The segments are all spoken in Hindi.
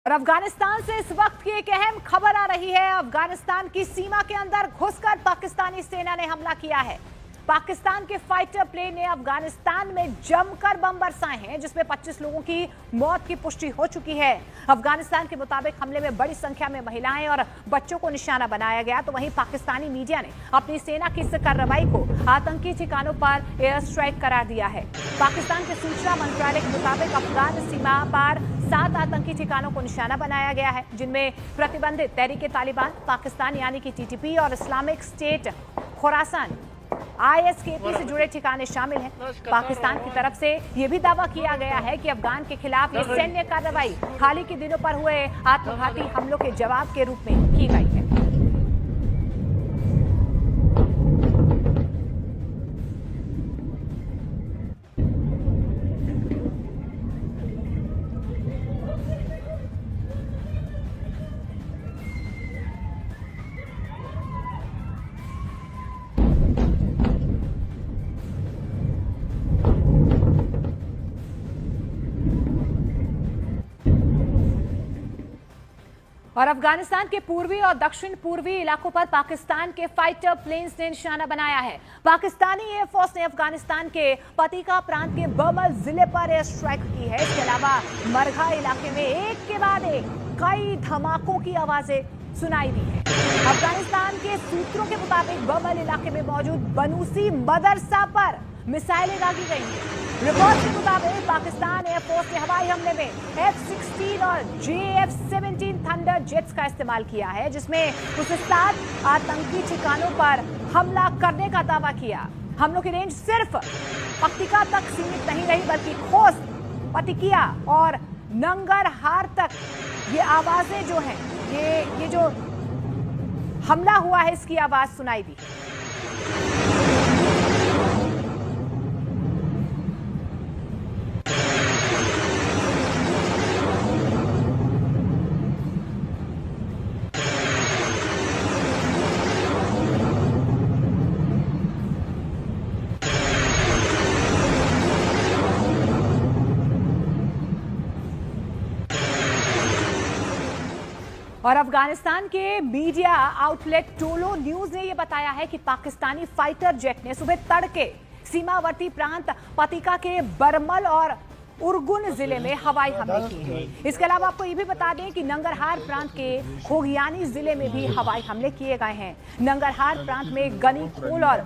और अफगानिस्तान से इस वक्त की एक अहम खबर आ रही है। अफगानिस्तान की सीमा के अंदर घुसकर पाकिस्तानी सेना ने हमला किया है। पाकिस्तान के फाइटर प्लेन ने अफगानिस्तान में जमकर बम बरसाए हैं, जिसमें 25 लोगों की मौत की पुष्टि हो चुकी है। अफगानिस्तान के मुताबिक हमले में बड़ी संख्या में महिलाएं और बच्चों को निशाना बनाया गया। तो वहीं पाकिस्तानी मीडिया ने अपनी सेना की इस कार्रवाई को आतंकी ठिकानों पर एयर स्ट्राइक करार दिया है। पाकिस्तान के सूचना मंत्रालय के मुताबिक अफगान सीमा पर 7 आतंकी ठिकानों को निशाना बनाया गया है, जिनमें प्रतिबंधित तहरीक-ए-तालिबान पाकिस्तान यानी कि टीटीपी और इस्लामिक स्टेट खोरासान ISKP से जुड़े ठिकाने शामिल हैं। पाकिस्तान की तरफ से यह भी दावा किया गया है कि अफगान के खिलाफ ये सैन्य कार्रवाई हाल ही के दिनों पर हुए आत्मघाती हमलों के जवाब के रूप में की गई है। और अफगानिस्तान के पूर्वी और दक्षिण पूर्वी इलाकों पर पाकिस्तान के फाइटर प्लेन्स ने निशाना बनाया है। पाकिस्तानी एयरफोर्स ने अफगानिस्तान के पतिका प्रांत के बर्मल जिले पर एयर स्ट्राइक की है। इसके अलावा मरघा इलाके में एक के बाद एक कई धमाकों की आवाजें सुनाई दी है। अफगानिस्तान के सूत्रों के मुताबिक बर्मल इलाके में मौजूद बनूसी मदरसा पर मिसाइलें दागी गई हैं। रिपोर्ट के मुताबिक पाकिस्तान एयरफोर्स ने हवाई हमले में F-16 और JF-17 थंडर जेट्स का इस्तेमाल किया है, जिसमें उसने 7 आतंकी ठिकानों पर हमला करने का दावा किया। हमलों की रेंज सिर्फ पक्तिका तक सीमित नहीं रही, बल्कि खोस्त, पतिकिया और नंगरहार तक ये आवाजें जो हैं, ये जो हमला हुआ है इसकी आवाज सुनाई दी। और अफगानिस्तान के मीडिया आउटलेट टोलो न्यूज ने यह बताया है कि पाकिस्तानी फाइटर जेट ने सुबह तड़के सीमावर्ती प्रांत पतिका के बरमल और उर्गुन जिले में हवाई हमले किए हैं। इसके अलावा आपको ये भी बता दें कि नंगरहार प्रांत के खोगियानी जिले में भी हवाई हमले किए गए हैं। नंगरहार प्रांत में गनीकोल और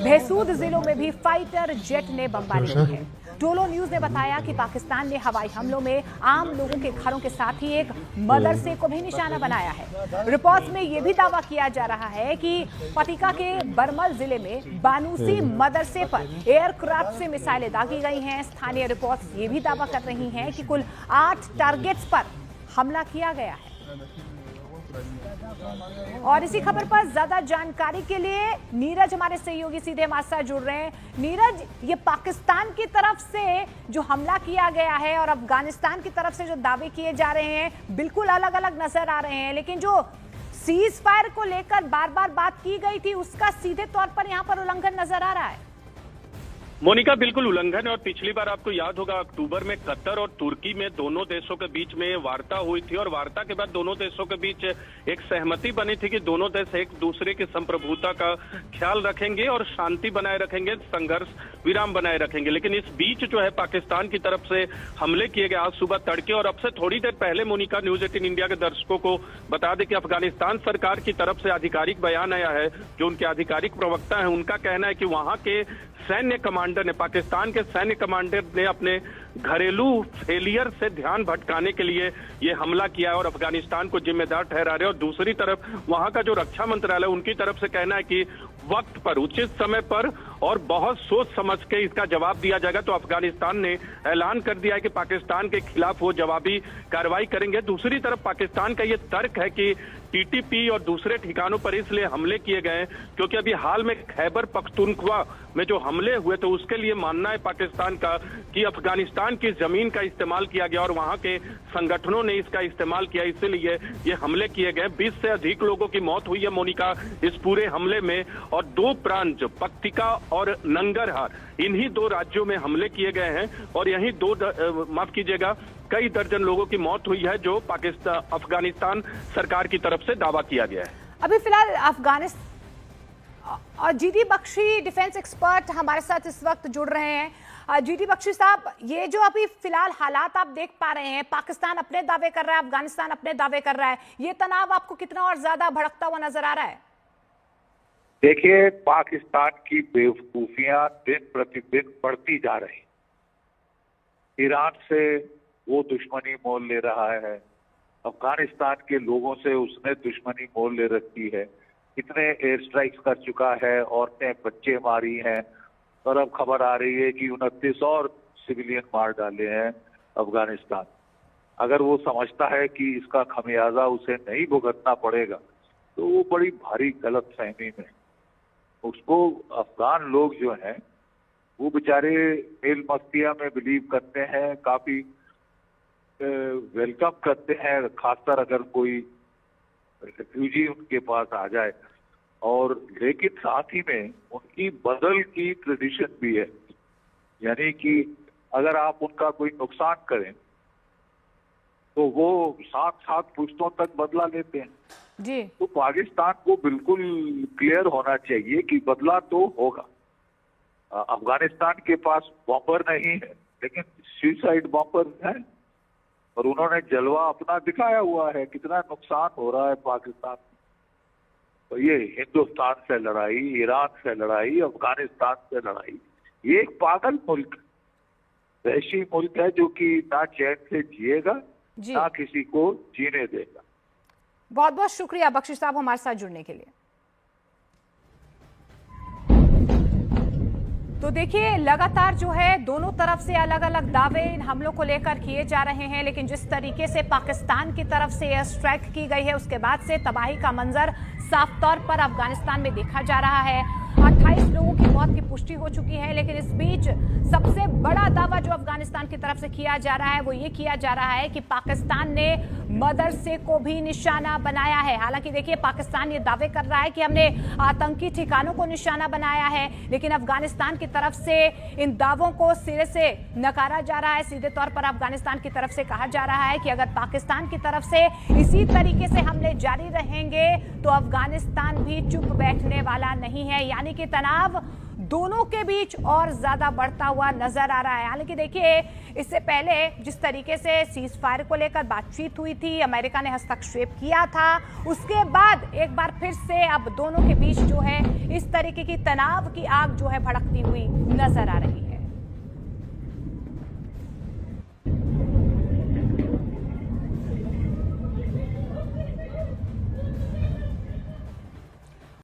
भैसूद जिलों में भी फाइटर जेट ने बमबारी की है। टोलो न्यूज ने बताया कि पाकिस्तान ने हवाई हमलों में आम लोगों के घरों के साथ ही एक मदरसे को भी निशाना बनाया है। रिपोर्ट्स में यह भी दावा किया जा रहा है कि पतिका के बरमल जिले में बानूसी मदरसे पर एयरक्राफ्ट से मिसाइलें दागी गई हैं। स्थानीय रिपोर्ट्स ये भी दावा कर रही हैं कि कुल 8 टारगेट्स पर हमला किया गया है। और इसी खबर पर ज्यादा जानकारी के लिए नीरज हमारे सहयोगी सीधे हमारे साथ जुड़ रहे हैं। नीरज, ये पाकिस्तान की तरफ से जो हमला किया गया है और अफगानिस्तान की तरफ से जो दावे किए जा रहे हैं बिल्कुल अलग अलग नजर आ रहे हैं, लेकिन जो सीज फायर को लेकर बार बार बात की गई थी उसका सीधे तौर पर यहाँ पर उल्लंघन नजर आ रहा है। मोनिका, बिल्कुल उल्लंघन है। और पिछली बार आपको याद होगा अक्टूबर में कतर और तुर्की में दोनों देशों के बीच में वार्ता हुई थी और वार्ता के बाद दोनों देशों के बीच एक सहमति बनी थी कि दोनों देश एक दूसरे की संप्रभुता का ख्याल रखेंगे और शांति बनाए रखेंगे, संघर्ष विराम बनाए रखेंगे। लेकिन इस बीच जो है पाकिस्तान की तरफ से हमले किए गए आज सुबह तड़के। और अब से थोड़ी देर पहले मोनिका, न्यूज 18 इंडिया के दर्शकों को बता दें कि अफगानिस्तान सरकार की तरफ से आधिकारिक बयान आया है। जो उनके आधिकारिक प्रवक्ता है उनका कहना है कि वहां के सैन्य कमांडर ने, पाकिस्तान के सैन्य कमांडर ने अपने घरेलू फेलियर से ध्यान भटकाने के लिए ये हमला किया है और अफगानिस्तान को जिम्मेदार ठहरा रहे। और दूसरी तरफ वहां का जो रक्षा मंत्रालय उनकी तरफ से कहना है कि वक्त पर, उचित समय पर और बहुत सोच समझ के इसका जवाब दिया जाएगा। तो अफगानिस्तान ने ऐलान कर दिया है कि पाकिस्तान के खिलाफ वो जवाबी कार्रवाई करेंगे। दूसरी तरफ पाकिस्तान का ये तर्क है कि टीटीपी और दूसरे ठिकानों पर इसलिए हमले किए गए क्योंकि अभी हाल में खैबर पख्तूनख्वा में जो हमले हुए तो उसके लिए मानना है पाकिस्तान का कि अफगानिस्तान की जमीन का इस्तेमाल किया गया और वहां के संगठनों ने इसका इस्तेमाल किया, इसीलिए ये हमले किए गए। 20 से अधिक लोगों की मौत हुई है मोनिका इस पूरे हमले में। और 2 प्रांत जो पक्तिका और नंगरहार, इन्हीं दो राज्यों में हमले किए गए हैं और यहीं माफ कीजिएगा, कई दर्जन लोगों की मौत हुई है, जो अफगानिस्तान सरकार की तरफ से दावा किया गया है। अभी फिलहाल अफगानिस्तान और जीडी बख्शी डिफेंस एक्सपर्ट हमारे साथ इस वक्त जुड़ रहे हैं। जीडी बख्शी साहब, ये जो अभी फिलहाल हालात आप देख पा रहे हैं, पाकिस्तान अपने दावे कर रहा है, अफगानिस्तान अपने दावे कर रहा है, ये तनाव आपको कितना और ज्यादा भड़कता हुआ नजर आ रहा है? देखिए, पाकिस्तान की बेवकूफियां दिन प्रतिदिन बढ़ती जा रही। ईरान से वो दुश्मनी मोल ले रहा है, अफगानिस्तान के लोगों से उसने दुश्मनी मोल ले रखी है, कितने एयर स्ट्राइक्स कर चुका है, औरतें बच्चे मारी हैं, और अब खबर आ रही है कि 29 और सिविलियन मार डाले हैं अफगानिस्तान। अगर वो समझता है कि इसका खमियाजा उसे नहीं भुगतना पड़ेगा तो वो बड़ी भारी गलत फहमी में। उसको अफगान लोग जो हैं वो बेचारे मेल मस्तिया में बिलीव करते हैं, काफी वेलकम करते हैं, खासकर अगर कोई रिफ्यूजी उनके पास आ जाए। और लेकिन साथ ही में उनकी बदल की ट्रेडिशन भी है, यानी कि अगर आप उनका कोई नुकसान करें तो वो 7-7 पुश्तों तक बदला लेते हैं जी। तो पाकिस्तान को बिल्कुल क्लियर होना चाहिए कि बदला तो होगा। अफगानिस्तान के पास बॉम्बर नहीं है, लेकिन सुसाइड बॉम्बर है, और उन्होंने जलवा अपना दिखाया हुआ है। कितना नुकसान हो रहा है पाकिस्तान। तो ये हिंदुस्तान से लड़ाई, ईरान से लड़ाई, अफगानिस्तान से लड़ाई, ये एक पागल मुल्क, वहशी मुल्क है जो कि ना चैन से जिएगा ना किसी को जीने देगा। बहुत बहुत शुक्रिया बख्शी साहब हमारे साथ जुड़ने के लिए। तो देखिए, लगातार जो है दोनों तरफ से अलग अलग दावे इन हमलों को लेकर किए जा रहे हैं, लेकिन जिस तरीके से पाकिस्तान की तरफ से एयर स्ट्राइक की गई है उसके बाद से तबाही का मंजर साफ तौर पर अफगानिस्तान में देखा जा रहा है। 28 लोगों की मौत की पुष्टि हो चुकी है, लेकिन इस बीच सबसे बड़ा दावा जो अफगानिस्तान की तरफ से किया जा रहा है वो ये किया जा रहा है कि पाकिस्तान ने मदरसे को भी निशाना बनाया है। हालांकि देखिए, पाकिस्तान ये दावे कर रहा है कि हमने आतंकी ठिकानों को निशाना बनाया है, लेकिन अफगानिस्तान की तरफ से इन दावों को सिरे से नकारा जा रहा है। सीधे तौर पर अफगानिस्तान की तरफ से कहा जा रहा है कि अगर पाकिस्तान की तरफ से इसी तरीके से हमले जारी रहेंगे तो अफगानिस्तान भी चुप बैठने वाला नहीं है, यानी कि तनाव दोनों के बीच और ज्यादा बढ़ता हुआ नजर आ रहा है। हालांकि देखिए, इससे पहले जिस तरीके से सीज फायर को लेकर बातचीत हुई थी, अमेरिका ने हस्तक्षेप किया था, उसके बाद एक बार फिर से अब दोनों के बीच जो है इस तरीके की तनाव की आग जो है भड़कती हुई नजर आ रही है।